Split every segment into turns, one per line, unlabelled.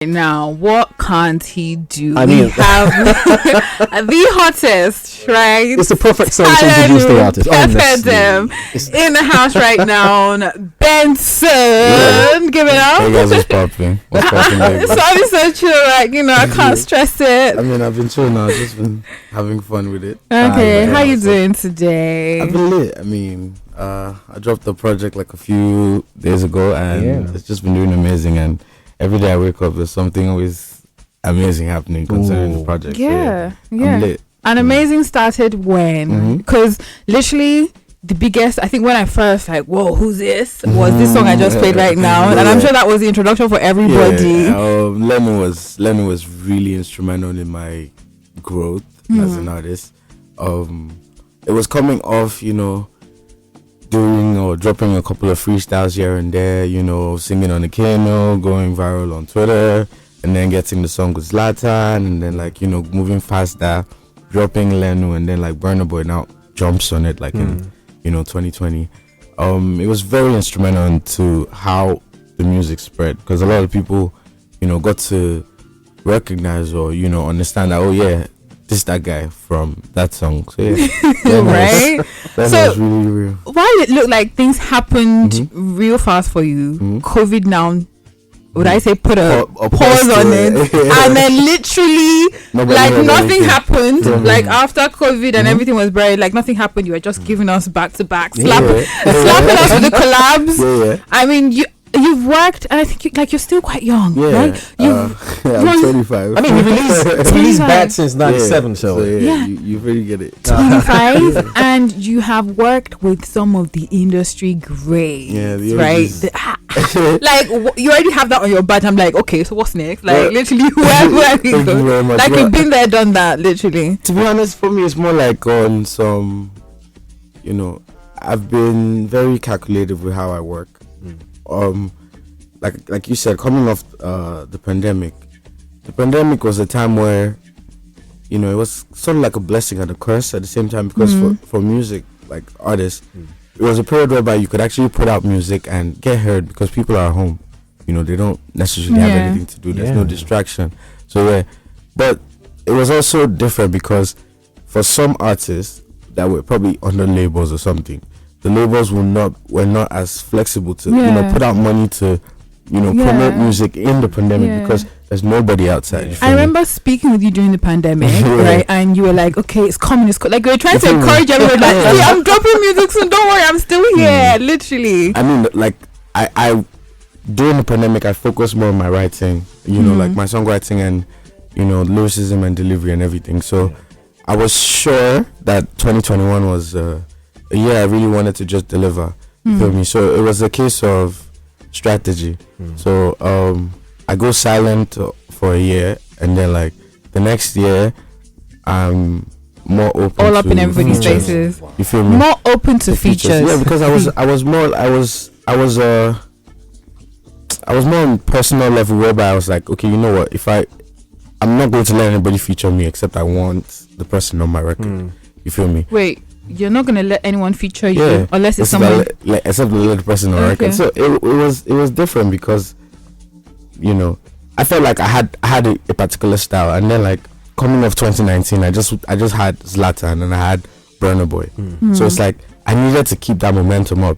Now, what can't he do?
I mean,
we have the hottest, right?
It's the perfect song to introduce the artist.
In the house right now, Benson. Give it up.
Hey guys, what's popping? What's popping?
So I'm so chill, like, I can't stress it.
I mean, I've been chill now. I've just been having fun with it.
Okay, how you doing today?
I've been lit. I mean, I dropped the project like a few days ago, and it's just been doing amazing. And every day I wake up, there's something always amazing happening concerning the project.
Yeah.
I'm lit.
And amazing started when? Because literally the biggest, I think when I first whoa, who's this? Was this song I just played right now. And I'm sure that was the introduction for everybody.
Lennon was really instrumental in my growth as an artist. It was coming off, doing or dropping a couple of freestyles here and there, singing on the Kano, going viral on Twitter, and then getting the song with Zlatan, and then moving faster, dropping Lenu, and then Burna Boy now jumps on it in 2020. It was very instrumental into how the music spread, because a lot of people got to recognize or understand that this is that guy from that song. So
right?
That was really real.
While it looked like things happened real fast for you, COVID now, would I say put a pause on it, and then literally nothing happened. After COVID and everything was buried, nothing happened. You were just giving us back to back, slapping us with the collabs. I mean, You've worked, and I think you're still quite young, right?
I'm 25.
I mean, you released Bad since 97, so
you really get it.
25, and you have worked with some of the industry greats, right? You already have that on your badge. I'm like, okay, so what's next? Literally, where we go? You've been there, done that, literally.
To be honest, for me, it's more on some, I've been very calculative with how I work. Like you said, coming off the pandemic was a time where it was sort of like a blessing and a curse at the same time, because for music artists, it was a period whereby you could actually put out music and get heard because people are at home. They don't necessarily have anything to do. There's no distraction. So but it was also different because for some artists that were probably under labels or something, the labels were not as flexible to put out money to promote music in the pandemic because there's nobody outside.
I remember speaking with you during the pandemic, right? And you were like, "Okay, it's coming." We were trying to encourage everyone, "Hey, I'm dropping music soon. Don't worry, I'm still here." Literally.
I mean, I during the pandemic, I focused more on my writing, my songwriting and lyricism and delivery and everything. So I was sure that 2021 was a year I really wanted to just deliver. Feel me? So it was a case of strategy. So I go silent for a year, and then the next year I'm more open
all up in everybody's faces.
You feel me?
More open to features.
Yeah, because I was more on personal level, whereby I was like, okay, you know what, if I'm not going to let anybody feature me except I want the person on my record. You feel me?
Wait, you're not gonna let anyone feature you unless it's someone
except the person on record. So it was different because I felt like I had a particular style, and then coming off 2019, I just had Zlatan and I had Burna Boy. So it's I needed to keep that momentum up,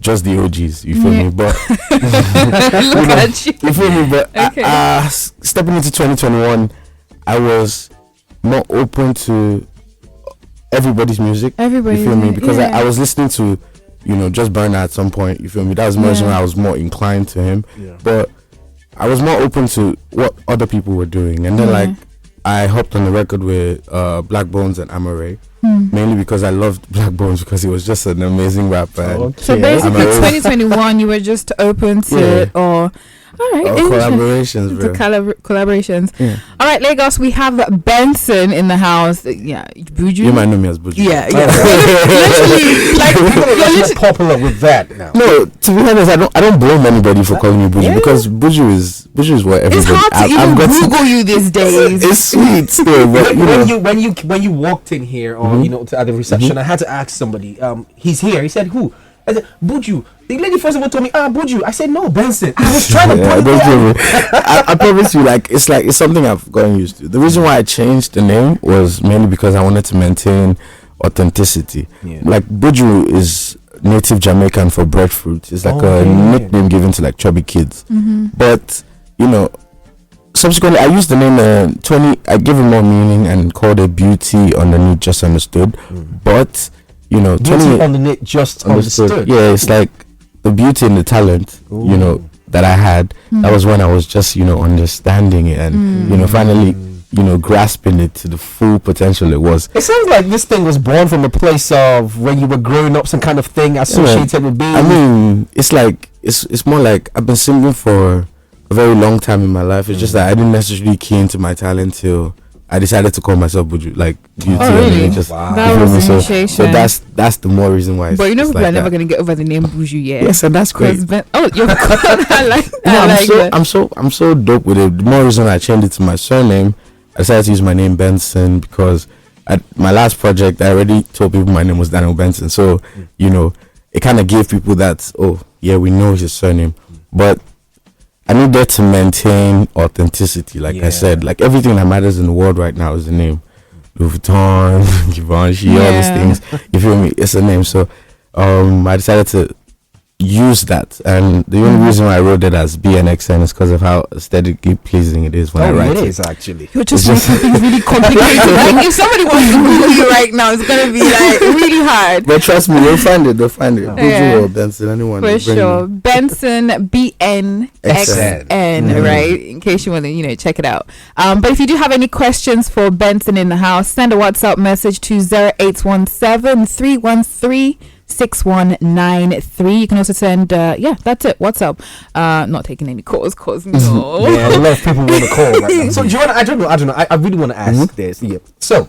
just the OGs. You feel me? But
look at you.
You feel me? But stepping into 2021, I was more open to everybody's music. You feel me? Because I was listening to just Burna at some point. You feel me? That was more when I was more inclined to him. But I was more open to what other people were doing, and then I hopped on the record with Black Bones and Amaray, mainly because I loved Black Bones because he was just an amazing rapper.
So basically 2021 you were just open to it, or
collaborations, bro.
Collaborations. All right, Lagos, we have Benson in the house. Buju.
You might know me as Buju.
Yeah.
Literally, you're popular with that now.
No, to be honest, I don't blame anybody for calling me Buju because Buju is what everybody.
It's hard to even Google you these days.
It's sweet still, but
when you walked in here or at the reception, I had to ask somebody. He's here. He said, "Who?" I said, Buju. The lady first of all told me, Buju. I said, no, Benson. I was trying to put it
down. I promise you, like it's something I've gotten used to. The reason why I changed the name was mainly because I wanted to maintain authenticity. Like Buju is native Jamaican for breadfruit. It's like a nickname given to like chubby kids. But you know, subsequently I used the name 20. I gave it more meaning and called it Beauty Underneath Just Understood. But you know,
Beauty Underneath Just Understood.
Yeah, it's like the beauty and the talent. You know, that I had. That was when I was just, you know, understanding it and you know, finally, you know, grasping it to the full potential it was.
It sounds like this thing was born from a place of when you were growing up, some kind of thing associated with being.
I mean, it's like it's more like I've been singing for a very long time in my life. It's just that I didn't necessarily key into my talent till I decided to call myself Buju, like Beauty.
Really?
Just,
that was initiation.
So that's the more reason why.
But you know, people are never gonna get over the name Buju yet.
Yes, and that's great.
You're
I'm so dope with it. The more reason I changed it to my surname, I decided to use my name Benson because at my last project I already told people my name was Daniel Benson. So you know, it kind of gave people that, oh yeah, we know his surname, but I needed to maintain authenticity. Like I said, like everything that matters in the world right now is the name. Louis Vuitton, Givenchy, all these things. You feel me? It's a name. So I decided to use that, and the only reason why I wrote it as BNXN is because of how aesthetically pleasing it is when I write it.
It is actually.
You're just making things really complicated. Like if somebody wants to Google you right now, it's gonna be like really hard.
But trust me, they'll find it. Buju or Benson, anyone.
For sure. Benson, BNXN, right? In case you want to, you know, check it out. But if you do have any questions for Benson in the house, send a WhatsApp message to 0817 313 6193. You can also send that's it, WhatsApp. Not taking any calls cause no.
Yeah, a lot of people want to call right now. So do you want I don't know I really want to ask this. So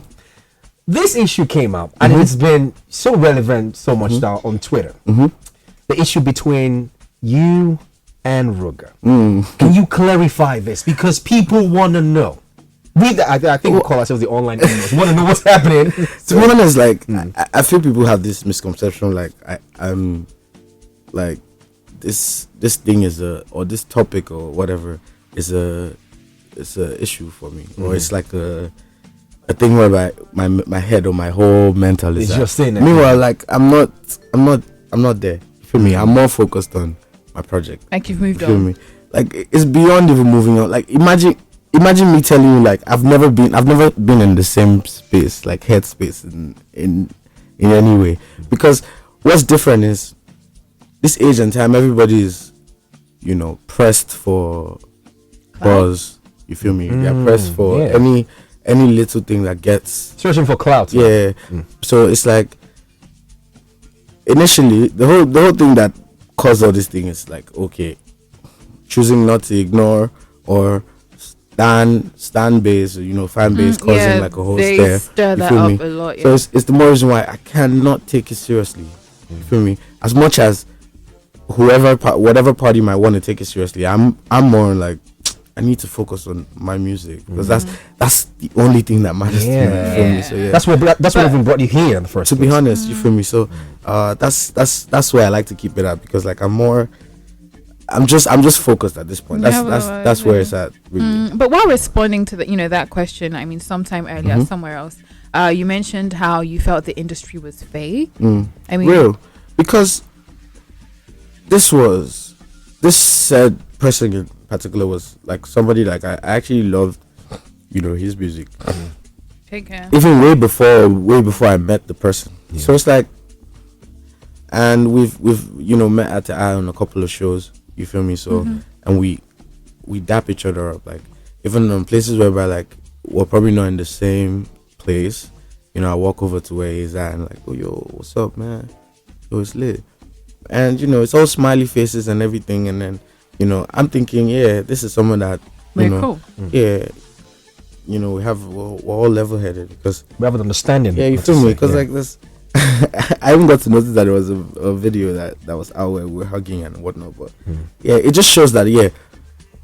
this issue came up and it's been so relevant so much now on Twitter. The issue between you and Ruga. Can you clarify this, because people want to know? I think we call ourselves the online animals. We want to know what's happening.
To be honest, like I feel people have this misconception, like I'm like this thing is or this topic or whatever is it's a issue for me, or it's like a thing where my head or my whole mental is
just saying that.
Meanwhile, like I'm not there. You feel me? I'm more focused on my project.
Like you've moved
you feel
on.
me? Like it's beyond even moving on. Like imagine me telling you, like I've never been in the same space, like head space in any way. Because what's different is this age and time, everybody is, you know, pressed for buzz. You feel me? They're pressed for any little thing that gets
searching for clout.
So it's like initially the whole thing that caused all this thing is like, okay, choosing not to ignore or stand base, or, you know, fan base causing like a whole stare.
Stir that up a lot.
So it's the more reason why I cannot take it seriously. You feel me? As much as whatever party might want to take it seriously, I'm more like I need to focus on my music, because that's the only thing that matters to me. You feel me? So
that's what even brought you here in the first
to
place.
be honest, you feel me? So that's where I like to keep it at, because like I'm just focused at this point. That's where it's at, really.
But while responding to that question, I mean, sometime earlier, somewhere else, you mentioned how you felt the industry was fake. I mean,
real, because this said person in particular was like somebody like I actually loved, you know, his music.
Take care.
Even way before I met the person. So it's like, and we've you know met at the eye on a couple of shows. You feel me? So and we dap each other up, like even on places whereby like we're probably not in the same place. You know, I walk over to where he's at and like, oh yo, what's up, man? Yo, it's lit. And you know, it's all smiley faces and everything. And then, you know, I'm thinking, yeah, this is someone that you know,
cool.
Yeah, you know, we're all level-headed because
we have an understanding.
Yeah, you feel me? Because like this. I even got to notice that there was a video that was out where we're hugging and whatnot, but yeah, it just shows that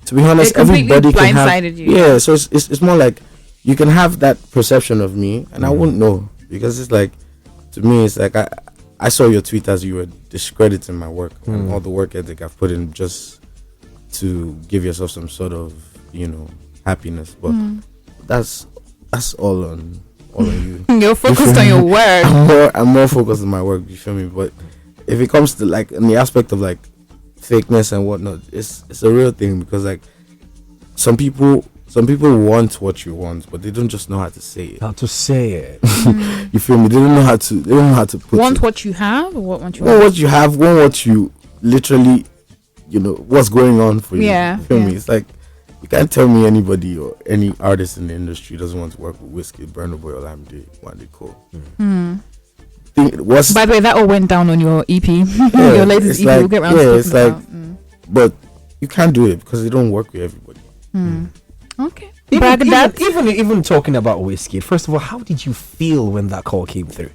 to be honest, everybody can have
you.
So it's more like you can have that perception of me and I wouldn't know, because it's like, to me it's like I saw your tweet as you were discrediting my work and all the work ethic I've put in just to give yourself some sort of, happiness. But that's all on you.
You're focused on your work.
I'm more focused on my work, you feel me? But if it comes to like in the aspect of like fakeness and whatnot, it's a real thing, because like some people want what you want, but they don't just know how to say it.
How to say it.
You feel me? They don't know how to put
want
it.
what you have, or what you
want what you have, want what you literally, what's going on for you.
Yeah.
You feel me? It's like you can't tell me anybody or any artist in the industry doesn't want to work with 𝐎𝐍𝐋𝐈𝐍𝐄, Burna Boy, or Olamide, 𝐎𝐍𝐿.
By the way, that all went down on your EP.
Yeah,
your latest EP.
Like,
we'll get around to
it's like, but you can't do it because they don't work with everybody.
Okay.
Even talking about 𝐎𝐍𝐋𝐈𝐍𝐄, first of all, how did you feel when that call came through?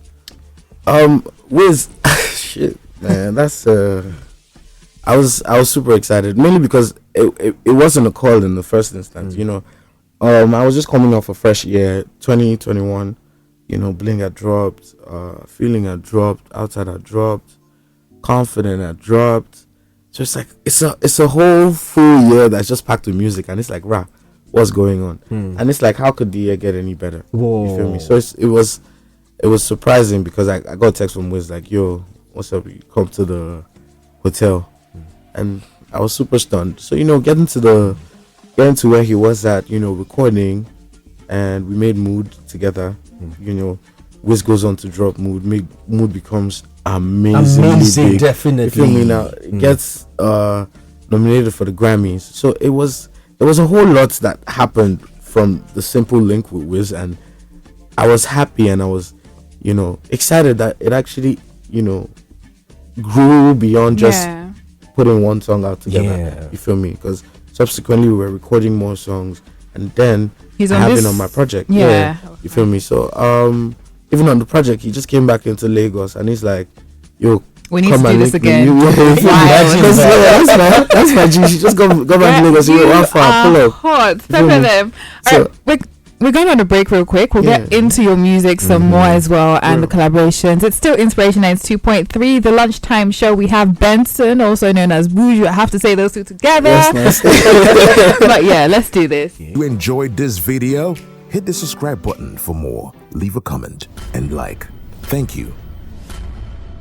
Wiz, shit, man, that's I was super excited, mainly because it wasn't a call in the first instance. I was just coming off a fresh year, 2021. Bling had dropped, Feeling had dropped, Outside had dropped, Confident had dropped. So it's like it's a whole full year that's just packed with music, and it's like, rah, what's going on? And it's like, how could the year get any better?
Whoa.
You feel me? So it was surprising, because I got a text from Wiz like, yo, what's up? You come to the hotel. And I was super stunned. So, getting to where he was at, recording, and we made Mood together. Wiz goes on to drop Mood. Mood becomes amazing, big.
Definitely.
You feel me? Now it gets nominated for the Grammys. So there was a whole lot that happened from the simple link with Wiz, and I was happy, and I was, excited that it actually, grew beyond just putting one song out together.
Yeah.
You feel me? Because subsequently we were recording more songs, and then I have it on my project.
Yeah.
You feel me? So even on the project, he just came back into Lagos, and he's like, yo,
we need to do this again.
That's my G. She just go back to Lagos. You are pull up.
Hot. Some of them. So, we're going on a break real quick. We'll get into your music some more as well, and the collaborations. It's still Inspiration 92.3, the lunchtime show. We have Benson, also known as Buju. I have to say those two together.
Yes,
But yeah, let's do this.
You enjoyed this video? Hit the subscribe button for more. Leave a comment and like. Thank you.